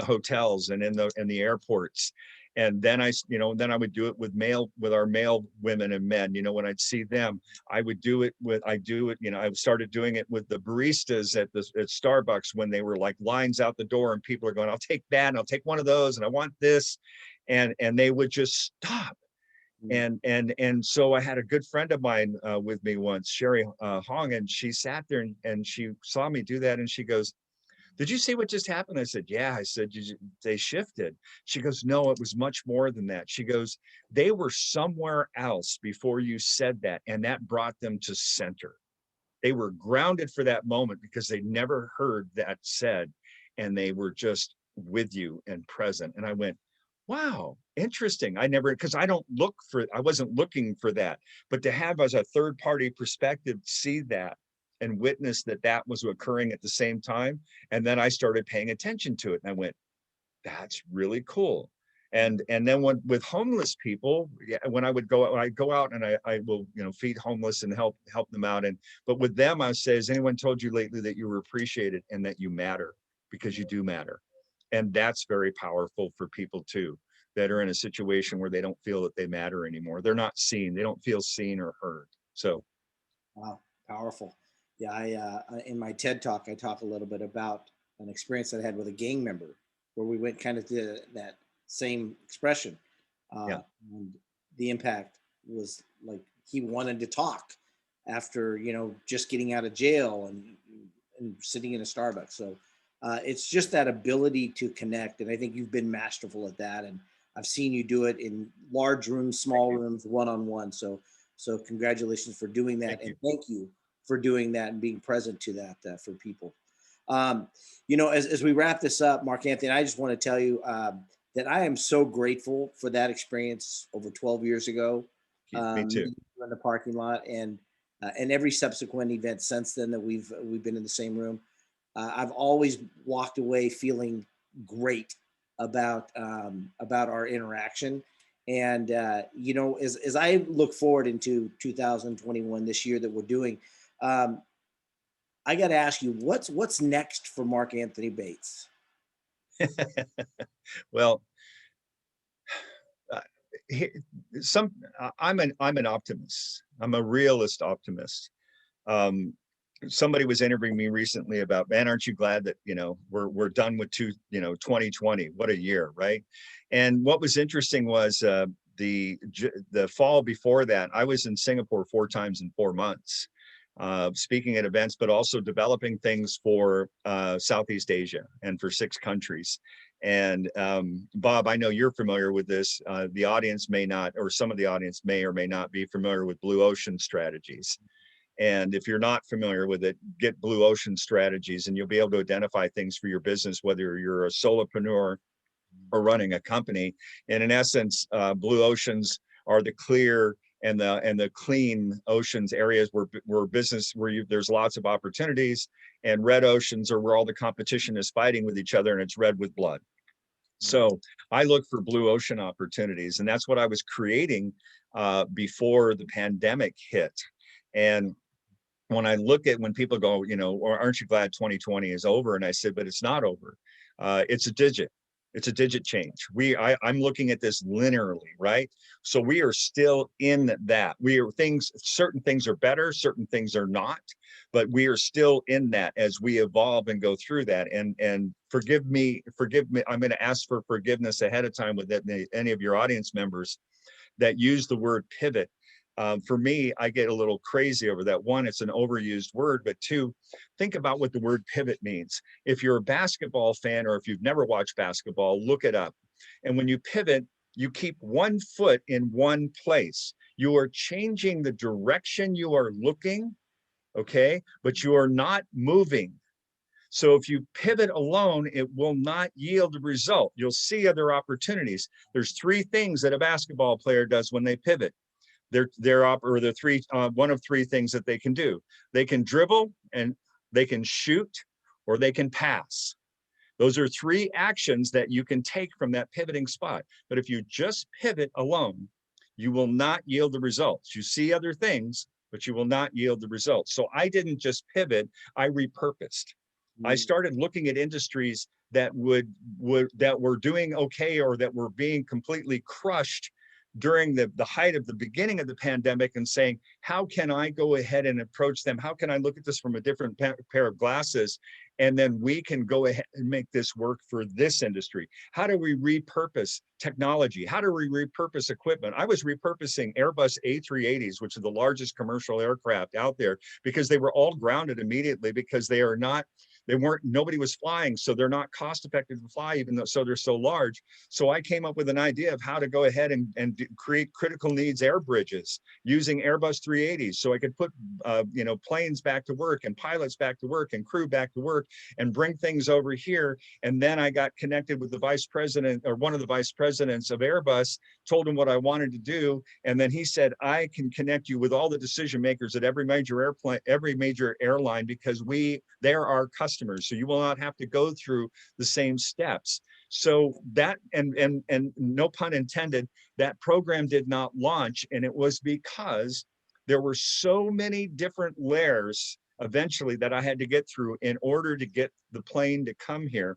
hotels and in the airports. And then I would do it with our male women and men. When I'd see them, I started doing it with the baristas at Starbucks, when they were like lines out the door and people are going, I'll take that, and I'll take one of those, and I want this. And they would just stop. And so I had a good friend of mine with me once, Sherry Hong, and she sat there and she saw me do that, and she goes, did you see what just happened? I said, yeah. I said, they shifted. She goes, no, it was much more than that. She goes, they were somewhere else before you said that, and that brought them to center. They were grounded for that moment because they never heard that said, and they were just with you and present. And I went, wow, interesting. Because I wasn't looking for that, but to have as a third party perspective, see that and witnessed that that was occurring at the same time. And then I started paying attention to it, and I went, that's really cool. And then with homeless people, yeah, when I go out and I will, you know, feed homeless and help them out. But with them, I say, has anyone told you lately that you were appreciated and that you matter? Because you do matter. And that's very powerful for people too, that are in a situation where they don't feel that they matter anymore. They're not seen. They don't feel seen or heard. So, Wow, powerful. Yeah, in my TED talk, I talk a little bit about an experience that I had with a gang member, where we went kind of to that same expression, yeah, and the impact was like he wanted to talk after, you know, just getting out of jail and sitting in a Starbucks. So it's just that ability to connect, and I think you've been masterful at that. And I've seen you do it in large rooms, small rooms, one-on-one. So congratulations for doing that, thank and you. thank you for doing that and being present to that for people. You know, as we wrap this up, Mark Anthony, I just want to tell you that I am so grateful for that experience over 12 years ago, Me too. in the parking lot, and every subsequent event since then that we've been in the same room. I've always walked away feeling great about our interaction. And you know, as I look forward into 2021, this year that we're doing, I got to ask you, what's next for Mark Anthony Bates? Well, uh, I'm an optimist. I'm a realist optimist. Um, Somebody was interviewing me recently about, man, aren't you glad that, you know, we're done with 2020? What a year, right? And what was interesting was the fall before that, I was in Singapore 4 times in 4 months, speaking at events, but also developing things for Southeast Asia and for 6 countries. And Bob, I know you're familiar with this. The audience may not, or some of the audience may or may not be familiar with blue ocean strategies. And if you're not familiar with it, get blue ocean strategies, and you'll be able to identify things for your business, whether you're a solopreneur or running a company. And in essence, blue oceans are the clear and the clean oceans, areas where there's lots of opportunities, and red oceans are where all the competition is fighting with each other, and it's red with blood. So I look for blue ocean opportunities, and that's what I was creating before the pandemic hit. And when I look at, when people go, you know, or aren't you glad 2020 is over? And I said, but it's not over. It's a digit. It's a digit change. I'm looking at this linearly, right? So we are still in that. Certain things are better, certain things are not, but we are still in that as we evolve and go through that. And forgive me. I'm going to ask for forgiveness ahead of time with any of your audience members that use the word pivot. For me, I get a little crazy over that. One, it's an overused word, but two, think about what the word pivot means. If you're a basketball fan, or if you've never watched basketball, look it up. And when you pivot, you keep one foot in one place. You are changing the direction you are looking, okay? But you are not moving. So if you pivot alone, it will not yield a result. You'll see other opportunities. There's 3 things that a basketball player does when they pivot. One of 3 things that they can do. They can dribble, and they can shoot, or they can pass. Those are 3 actions that you can take from that pivoting spot. But if you just pivot alone, you will not yield the results. You see other things, but you will not yield the results. So I didn't just pivot, I repurposed. I started looking at industries that that were doing okay, or that were being completely crushed during the height of the beginning of the pandemic, and saying, how can I go ahead and approach them? How can I look at this from a different pair of glasses? And then we can go ahead and make this work for this industry. How do we repurpose technology? How do we repurpose equipment? I was repurposing Airbus A380s, which are the largest commercial aircraft out there, because they were all grounded immediately, because they nobody was flying, so they're not cost effective to fly, even though so they're so large. So I came up with an idea of how to go ahead and create critical needs air bridges using Airbus 380s, so I could put planes back to work and pilots back to work and crew back to work and bring things over here. And then I got connected with the vice president, or one of the vice presidents of Airbus, told him what I wanted to do, and then he said, I can connect you with all the decision makers at every major airline, because they're our customers, so you will not have to go through the same steps. So that, and no pun intended, that program did not launch, and it was because there were so many different layers eventually that I had to get through in order to get the plane to come here.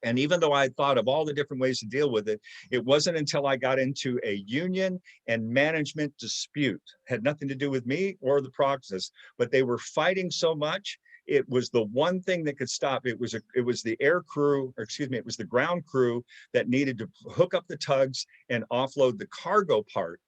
And even though I thought of all the different ways to deal with it, it wasn't until I got into a union and management dispute. It had nothing to do with me or the process, but they were fighting so much. It was the one thing that could stop. It was the air crew, or excuse me, it was the ground crew that needed to hook up the tugs and offload the cargo part,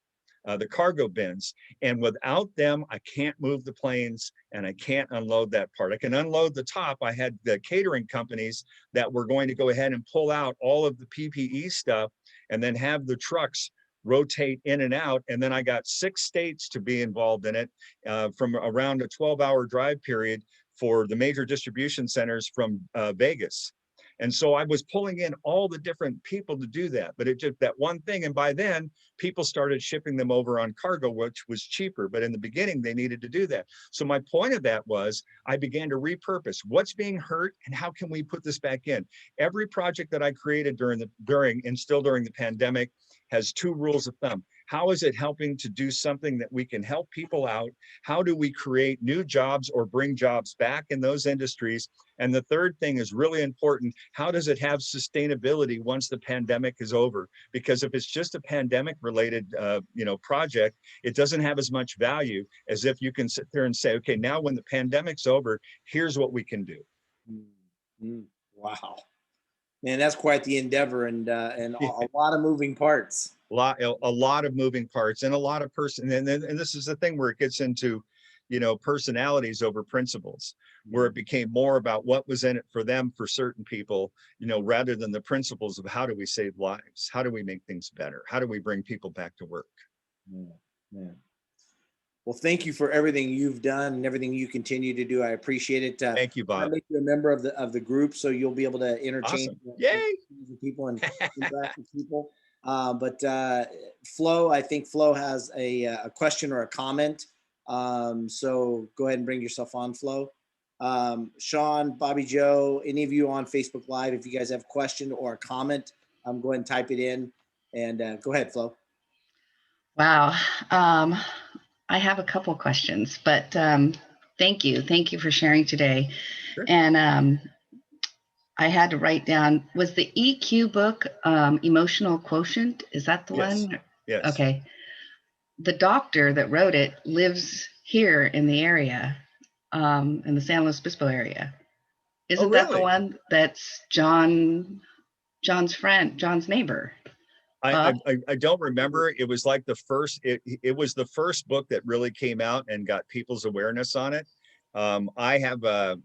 the cargo bins. And without them, I can't move the planes and I can't unload that part. I can unload the top. I had the catering companies that were going to go ahead and pull out all of the PPE stuff and then have the trucks rotate in and out. And then I got 6 states to be involved in it, from around a 12-hour drive period for the major distribution centers from Vegas. And so I was pulling in all the different people to do that, but it just that one thing. And by then people started shipping them over on cargo, which was cheaper. But in the beginning, they needed to do that. So my point of that was I began to repurpose what's being hurt and how can we put this back in. Every project that I created during the pandemic has 2 rules of thumb. How is it helping to do something that we can help people out? How do we create new jobs or bring jobs back in those industries? And the third thing is really important. How does it have sustainability once the pandemic is over? Because if it's just a pandemic related project, it doesn't have as much value as if you can sit there and say, okay, now when the pandemic's over, here's what we can do. Mm-hmm. Wow. Man, that's quite the endeavor, and a lot of moving parts. A lot of moving parts and a lot of and this is the thing where it gets into, personalities over principles, where it became more about what was in it for them, for certain people, rather than the principles of how do we save lives? How do we make things better? How do we bring people back to work? Yeah. Well, thank you for everything you've done and everything you continue to do. I appreciate it. Thank you, Bob. I make you a member of the group, so you'll be able to interchange with people and interact with people. But Flo, I think Flo has a question or a comment. So go ahead and bring yourself on, Flo. Sean, Bobby Joe, any of you on Facebook Live, if you guys have a question or a comment, go ahead and type it in. And go ahead, Flo. Wow. I have a couple questions, but thank you. Thank you for sharing today. Sure. And I had to write down, was the EQ book Emotional Quotient? Is that the one? Yes. Okay. The doctor that wrote it lives here in the area, in the San Luis Obispo area. Isn't that the one that's John's friend, John's neighbor? I don't remember. It was like it was the first book that really came out and got people's awareness on it. I have a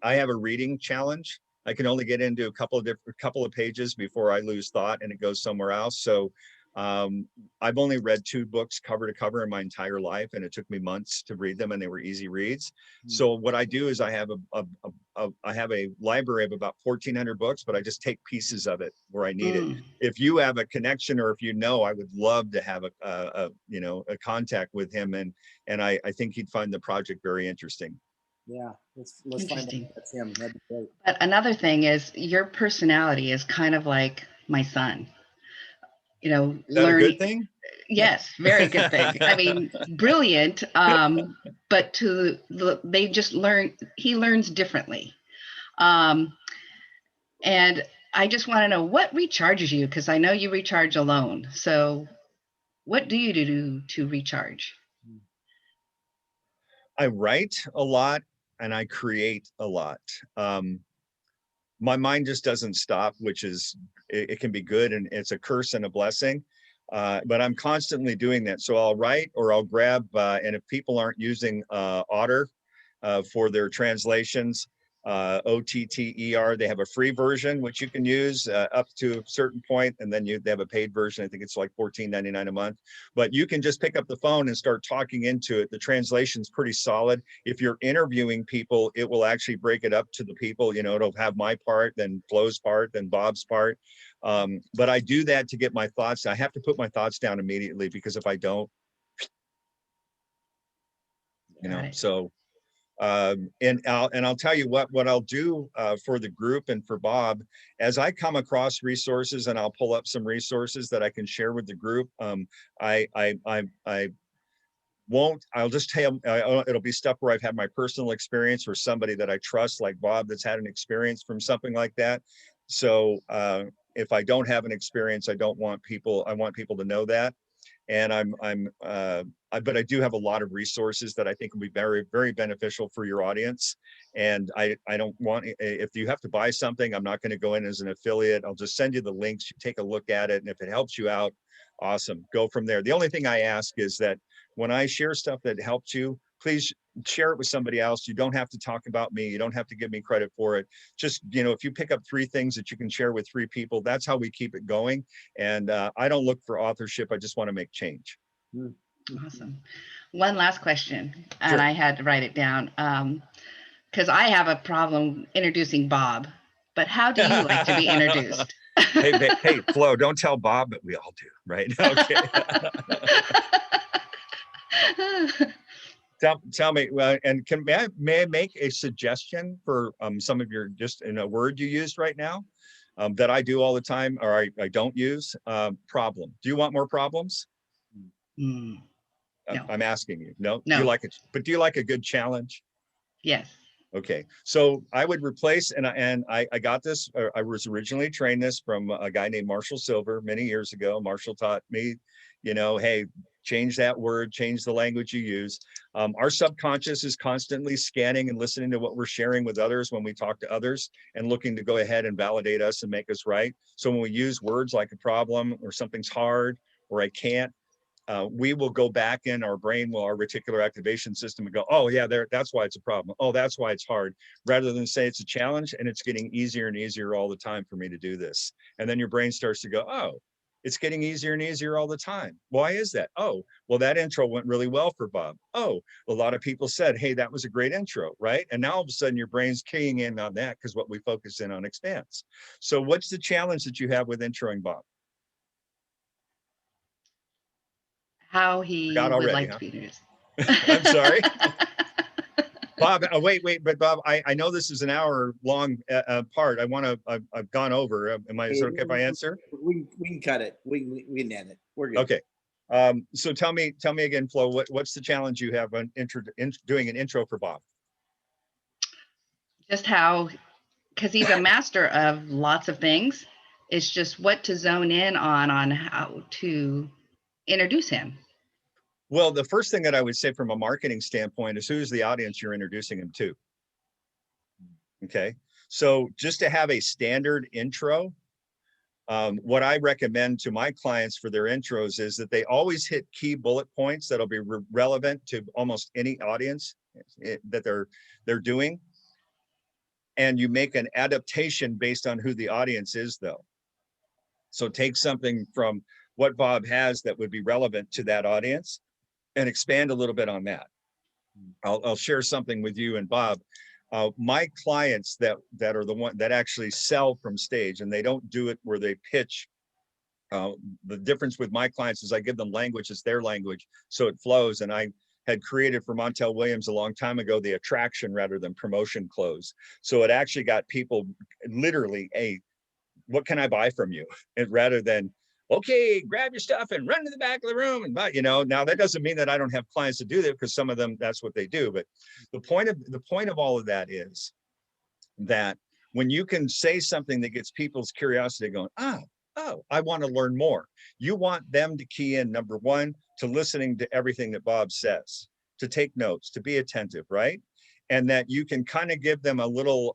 reading challenge. I can only get into a couple of pages before I lose thought and it goes somewhere else. So I've only read 2 books cover to cover in my entire life, and it took me months to read them, and they were easy reads. So what I do is I have a library of about 1,400 books, but I just take pieces of it where I need it. If you have a connection, or if I would love to have a contact with him, and I think he'd find the project very interesting. Yeah, let's find out if that's him. That'd be great. But another thing is your personality is kind of like my son. Is that a good thing? Yes, very good thing. I mean, brilliant. But they just learn. He learns differently. And I just want to know what recharges you, because I know you recharge alone. So, what do you do to recharge? I write a lot and I create a lot. My mind just doesn't stop, which is, it can be good, and it's a curse and a blessing. But I'm constantly doing that. So I'll write, or I'll grab, and if people aren't using Otter for their translations, OTTER. They have a free version, which you can use up to a certain point, and then they have a paid version. I think it's like $14.99 a month. But you can just pick up the phone and start talking into it. The translation's pretty solid. If you're interviewing people, it will actually break it up to the people. You know, it'll have my part, then Flo's part, then Bob's part. But I do that to get my thoughts. I have to put my thoughts down immediately, because if I don't, you know, so. And I'll tell you what I'll do for the group and for Bob, as I come across resources, and I'll pull up some resources that I can share with the group. I'll just tell it'll be stuff where I've had my personal experience, or somebody that I trust, like Bob, that's had an experience from something like that. So if I don't have an experience, I want people to know that. And but I do have a lot of resources that I think will be very, very beneficial for your audience. And I don't want, if you have to buy something, I'm not going to go in as an affiliate. I'll just send you the links, you take a look at it. And if it helps you out, awesome, go from there. The only thing I ask is that when I share stuff that helps you, please share it with somebody else. You don't have to talk about me. You don't have to give me credit for it. Just, you know, if you pick up 3 things that you can share with 3 people, that's how we keep it going. And I don't look for authorship. I just want to make change. Awesome. One last question, and Sure. I had to write it down because I have a problem introducing Bob. But how do you like to be introduced? Hey, Flo, don't tell Bob, but we all do, right? Okay. Tell me, and may I make a suggestion for some of your, just in a word you used right now, that I do all the time, or I don't use? Problem. Do you want more problems? No. I'm asking you. No? No. Do you like it? But do you like a good challenge? Yes. Okay, so I would replace, and I got this, I was originally trained this from a guy named Marshall Silver many years ago. Marshall taught me, you know, hey, change that word, change the language you use. Our subconscious is constantly scanning and listening to what we're sharing with others when we talk to others, and looking to go ahead and validate us and make us right. So when we use words like a problem, or something's hard, or I can't, we will go back in our brain, our reticular activation system, and go, oh yeah, that's why it's a problem. Oh, that's why it's hard, rather than say it's a challenge and it's getting easier and easier all the time for me to do this. And then your brain starts to go, oh, it's getting easier and easier all the time. Why is that? Oh, well, that intro went really well for Bob. Oh, a lot of people said, hey, that was a great intro, right? And now all of a sudden your brain's keying in on that, because what we focus in on expands. So what's the challenge that you have with introing Bob? How he would already, like huh? to be introduced. I'm sorry. Bob, wait, but Bob, I know this is an hour long part. I've gone over. Is it okay if I answer? We can cut it. We can end it. We're good. Okay. So tell me again, Flo, what's the challenge you have on doing an intro for Bob? Just how, because he's a master of lots of things. It's just what to zone in on how to introduce him. Well, the first thing that I would say from a marketing standpoint is, who's the audience you're introducing him to? Okay. So just to have a standard intro, what I recommend to my clients for their intros is that they always hit key bullet points that'll be relevant to almost any audience that they're doing. And you make an adaptation based on who the audience is, though. So take something from what Bob has that would be relevant to that audience, and expand a little bit on that. I'll share something with you and Bob. My clients that are the one that actually sell from stage, and they don't do it where they pitch. The difference with my clients is I give them language, it's their language, so it flows. And I had created for Montel Williams a long time ago the attraction rather than promotion close. So it actually got people literally, hey, what can I buy from you? And rather than, okay, grab your stuff and run to the back of the room and buy, you know. Now that doesn't mean that I don't have clients to do that, because some of them, that's what they do. But the point of all of that is that when you can say something that gets people's curiosity going, oh, I want to learn more. You want them to key in, number one, to listening to everything that Bob says, to take notes, to be attentive, right? And that you can kind of give them a little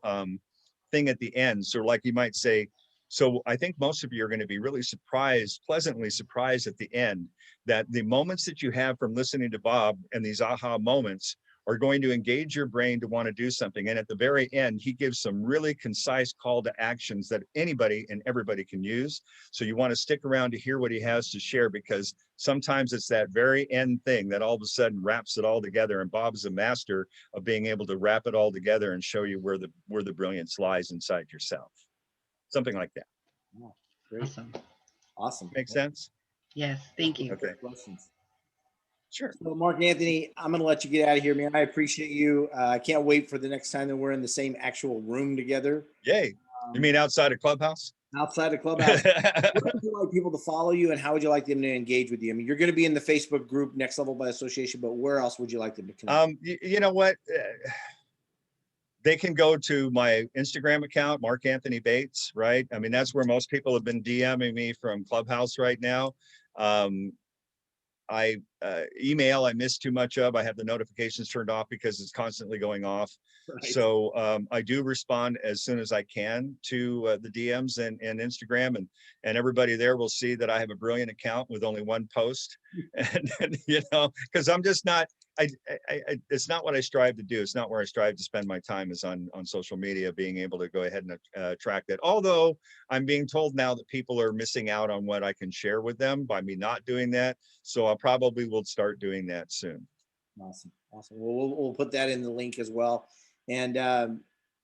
thing at the end. So like you might say, so I think most of you are going to be really surprised, pleasantly surprised at the end, that the moments that you have from listening to Bob and these aha moments are going to engage your brain to want to do something. And at the very end, he gives some really concise call to actions that anybody and everybody can use. So you want to stick around to hear what he has to share, because sometimes it's that very end thing that all of a sudden wraps it all together. And Bob is a master of being able to wrap it all together and show you where the brilliance lies inside yourself. Something like that. Oh, great. Awesome. Awesome. Make sense? Yes, thank you. Okay. Questions. Sure. So Mark Anthony, I'm going to let you get out of here, man. I appreciate you. I can't wait for the next time that we're in the same actual room together. Yay. You mean outside of Clubhouse? Outside of Clubhouse. Where would you like people to follow you, and how would you like them to engage with you? I mean, you're going to be in the Facebook group Next Level by Association, but where else would you like them to connect? You know what? They can go to my Instagram account, Mark Anthony Bates, right? I mean, that's where most people have been DMing me from Clubhouse right now. Email, I miss too much of. I have the notifications turned off because it's constantly going off. Right. So I do respond as soon as I can to the DMs and Instagram, and everybody there will see that I have a brilliant account with only one post. And you know, because I'm just not, it's not what I strive to do. It's not where I strive to spend my time, is on social media, being able to go ahead and attract that. Although I'm being told now that people are missing out on what I can share with them by me not doing that. So I probably will start doing that soon. Awesome. Awesome. Well, we'll put that in the link as well. And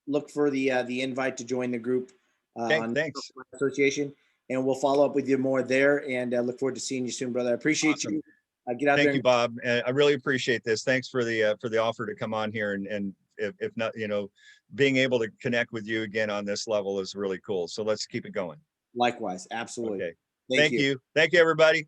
look for the invite to join the group Okay, on thanks. Association. And we'll follow up with you more there, and look forward to seeing you soon, brother. I appreciate Awesome. you. Get out there. Thank you, Bob. I really appreciate this. Thanks for the offer to come on here, and if not, you know, being able to connect with you again on this level is really cool. So let's keep it going. Likewise. Absolutely. Okay. Thank you. Thank you, everybody.